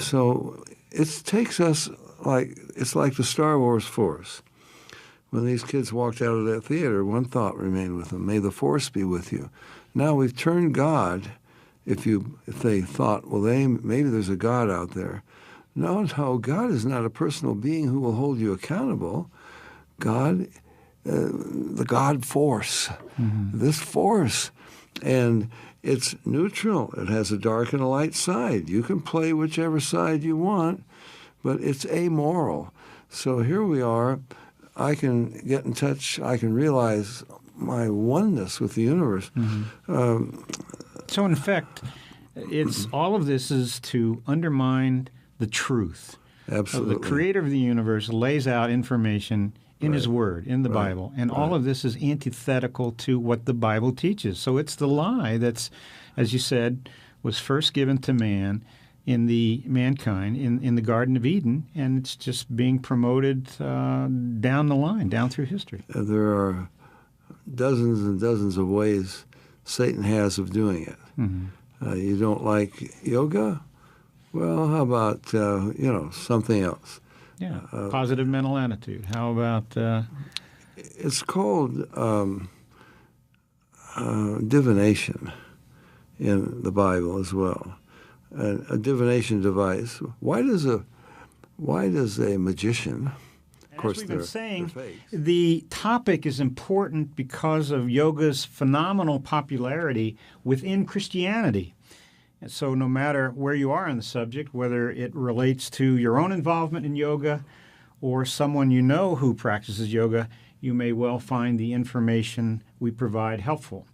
So it takes us it's like the Star Wars Force. When these kids walked out of that theater, one thought remained with them: may the Force be with you. Now we've turned God. If they thought, well, maybe there's a God out there. No, God is not a personal being who will hold you accountable. God, the God force, this force, and it's neutral. It has a dark and a light side. You can play whichever side you want, but it's amoral. So here we are. I can get in touch. I can realize my oneness with the universe. So in effect, it's all of this is to undermine the truth. Absolutely. So the creator of the universe lays out information in his word, in the Bible, and all of this is antithetical to what the Bible teaches. So it's the lie that's, as you said, was first given to mankind in the Garden of Eden, and it's just being promoted down the line, down through history. There are dozens and dozens of ways Satan has of doing it. You don't like yoga? Well, how about something else? Yeah, positive mental attitude. How about? It's called divination in the Bible as well. A divination device. Why does a magician? Of course, as we've been saying, fakes. The topic is important because of yoga's phenomenal popularity within Christianity. And so no matter where you are on the subject, whether it relates to your own involvement in yoga or someone you know who practices yoga, you may well find the information we provide helpful.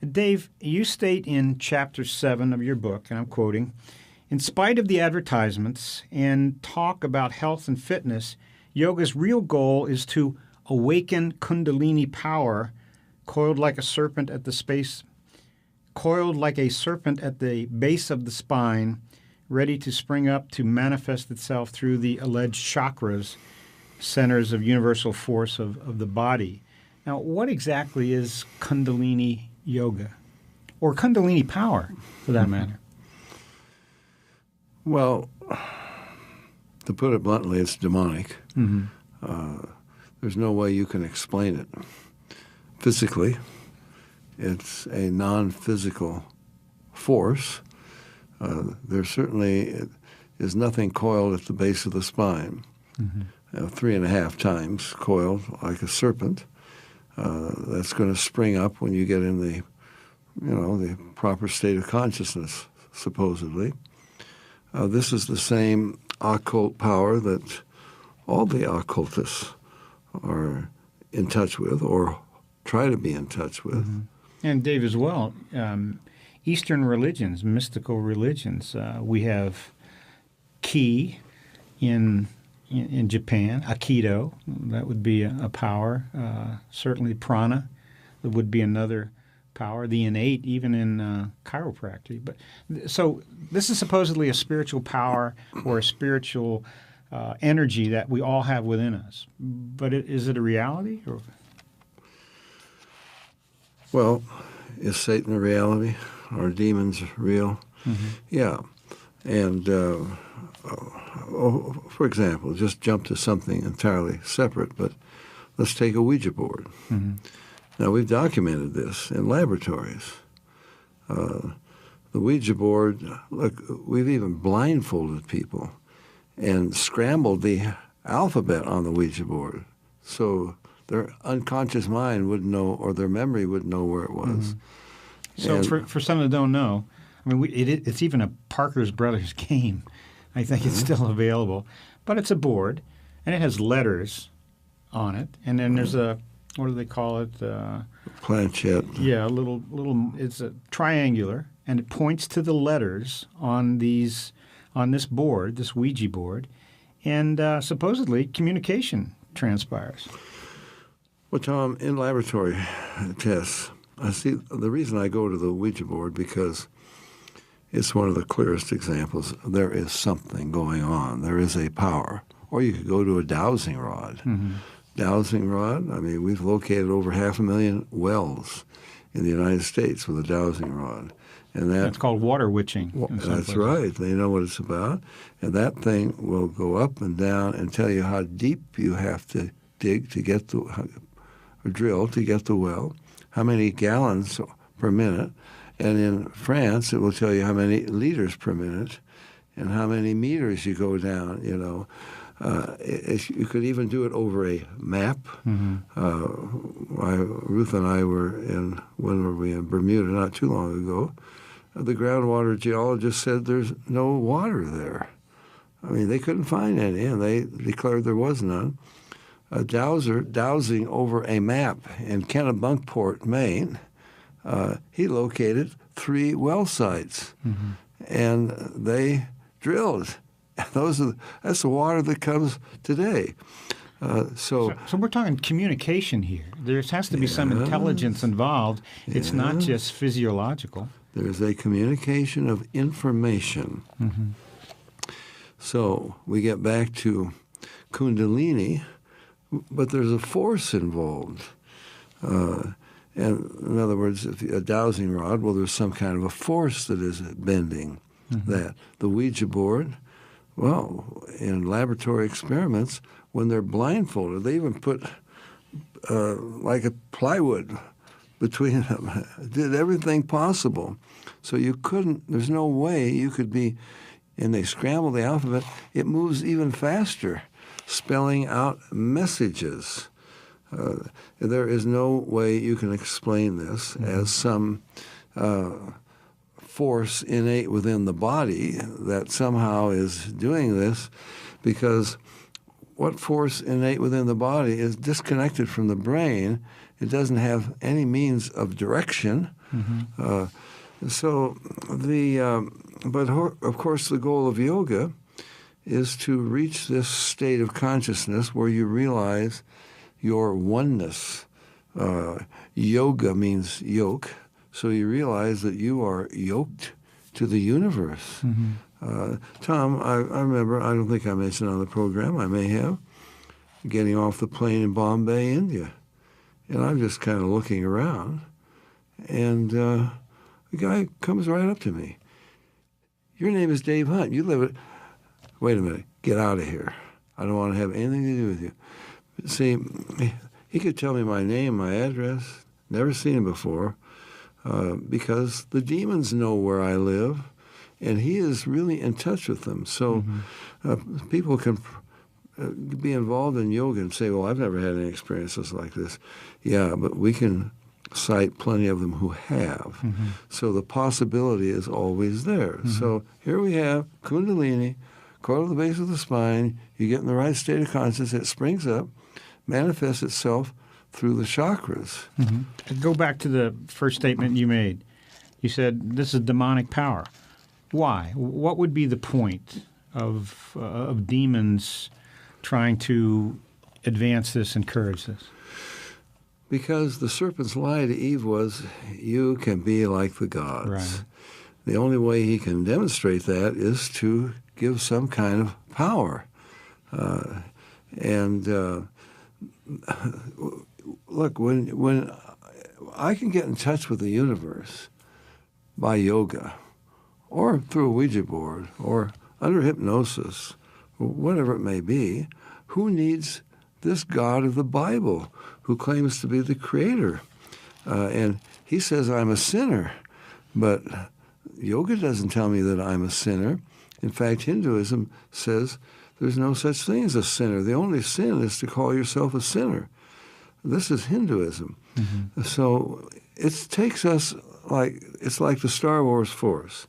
Dave, you state in Chapter 7 of your book, and I'm quoting, "In spite of the advertisements and talk about health and fitness, yoga's real goal is to awaken Kundalini power, coiled like a serpent at the base of the spine, ready to spring up to manifest itself through the alleged chakras, centers of universal force of the body." Now, what exactly is Kundalini yoga, or Kundalini power, for that matter? Well, to put it bluntly, it's demonic. There's no way you can explain it physically. It's a non-physical force. There certainly is nothing coiled at the base of the spine. 3.5 times coiled like a serpent. That's going to spring up when you get in the proper state of consciousness, supposedly. This is the same occult power that all the occultists are in touch with or try to be in touch with. And Dave, as well, Eastern religions, mystical religions, we have Ki in Japan, Aikido, that would be a power. Certainly prana, that would be another power. The innate, even in chiropractic. But so this is supposedly a spiritual power or a spiritual energy that we all have within us. But is it a reality? Or? Well, is Satan a reality? Are demons real? Yeah. And for example, just jump to something entirely separate, but let's take a Ouija board. Now, we've documented this in laboratories. The Ouija board, look, we've even blindfolded people and scrambled the alphabet on the Ouija board so their unconscious mind wouldn't know, or their memory wouldn't know where it was. So for some that don't know, I mean, it's even a Parker's Brothers game. I think it's still available. But it's a board, and it has letters on it. And then there's a, what do they call it? Planchette. Yeah, a little. It's a triangular, and it points to the letters on this board, this Ouija board, and supposedly communication transpires. Well, Tom, in laboratory tests, I see the reason I go to the Ouija board because it's one of the clearest examples. There is something going on. There is a power. Or you could go to a dowsing rod. Dowsing rod, I mean, we've located over 500,000 wells in the United States with a dowsing rod. And it's called water witching. In some that's places. right. They know what it's about. And that thing will go up and down and tell you how deep you have to dig to get or drill to get the well, how many gallons per minute. And in France, it will tell you how many liters per minute and how many meters you go down, you know. You could even do it over a map. Ruth and I when were we in Bermuda not too long ago. The groundwater geologist said there's no water there. I mean, they couldn't find any, and they declared there was none. A dowsing over a map in Kennebunkport, Maine, he located 3 well sites, and they drilled. That's the water that comes today. So we're talking communication here. There has to be some intelligence involved. It's not just physiological. There's a communication of information. So we get back to Kundalini, but there's a force involved. And in other words, if a dowsing rod, well, there's some kind of a force that is bending that. The Ouija board, well, in laboratory experiments, when they're blindfolded, they even put like a plywood between them, did everything possible. So there's no way you could be, and they scramble the alphabet, it moves even faster, spelling out messages. There is no way you can explain this as some force innate within the body that somehow is doing this, because what force innate within the body is disconnected from the brain. It doesn't have any means of direction. But of course the goal of yoga is to reach this state of consciousness where you realize your oneness. Yoga means yoke, so you realize that you are yoked to the universe. Tom, I remember, I don't think I mentioned on the program, I may have, getting off the plane in Bombay, India. And I'm just kind of looking around, and the guy comes right up to me. Your name is Dave Hunt. You live at... Wait a minute. Get out of here. I don't want to have anything to do with you. See, he could tell me my name, my address. Never seen him before, because the demons know where I live, and he is really in touch with them. So people can be involved in yoga and say, well, I've never had any experiences like this. Yeah, but we can cite plenty of them who have. So the possibility is always there. So here we have Kundalini, coil at the base of the spine. You get in the right state of consciousness, it springs up, manifests itself through the chakras. Go back to the first statement you made. You said this is demonic power. Why? What would be the point of demons trying to advance this, encourage this? Because the serpent's lie to Eve was, you can be like the gods. Right. The only way he can demonstrate that is to give some kind of power. Look, when I can get in touch with the universe by yoga, or through a Ouija board, or under hypnosis, or whatever it may be, who needs this God of the Bible who claims to be the creator? And he says I'm a sinner, but yoga doesn't tell me that I'm a sinner. In fact, Hinduism says there's no such thing as a sinner. The only sin is to call yourself a sinner. This is Hinduism. So it takes us it's like the Star Wars Force.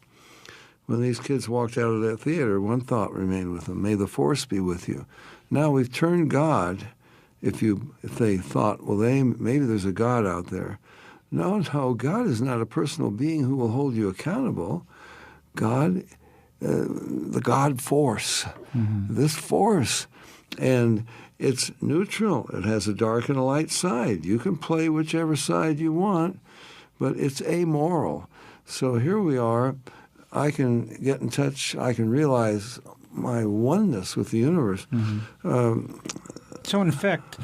When these kids walked out of that theater, one thought remained with them: may the Force be with you. Now we've turned God, if they thought, well, maybe there's a God out there. No, God is not a personal being who will hold you accountable. God, the God force, this force, and it's neutral. It has a dark and a light side. You can play whichever side you want, but it's amoral. So here we are. I can get in touch. I can realize my oneness with the universe. So in effect,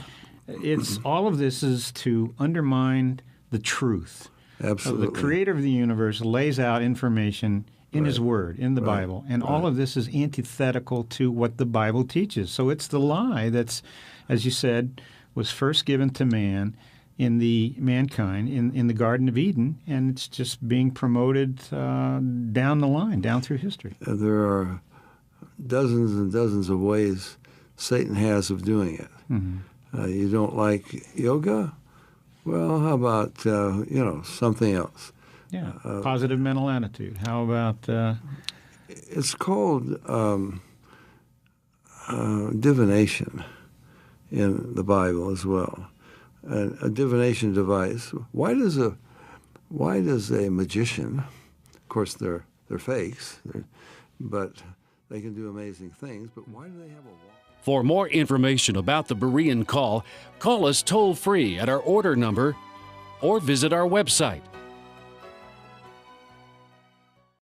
it's all of this is to undermine the truth. Absolutely. So the creator of the universe lays out information in his word, in the Bible, and all of this is antithetical to what the Bible teaches. So it's the lie that's, as you said, was first given to mankind in the Garden of Eden, and it's just being promoted down the line, down through history. There are dozens and dozens of ways Satan has of doing it. Mm-hmm. You don't like yoga? Well, how about something else? Yeah, positive mental attitude. How about? It's called divination in the Bible as well. A divination device. Why does a magician? Of course, they're fakes, but they can do amazing things. But why do they have a wall? For more information about the Berean call us toll-free at our order number or visit our website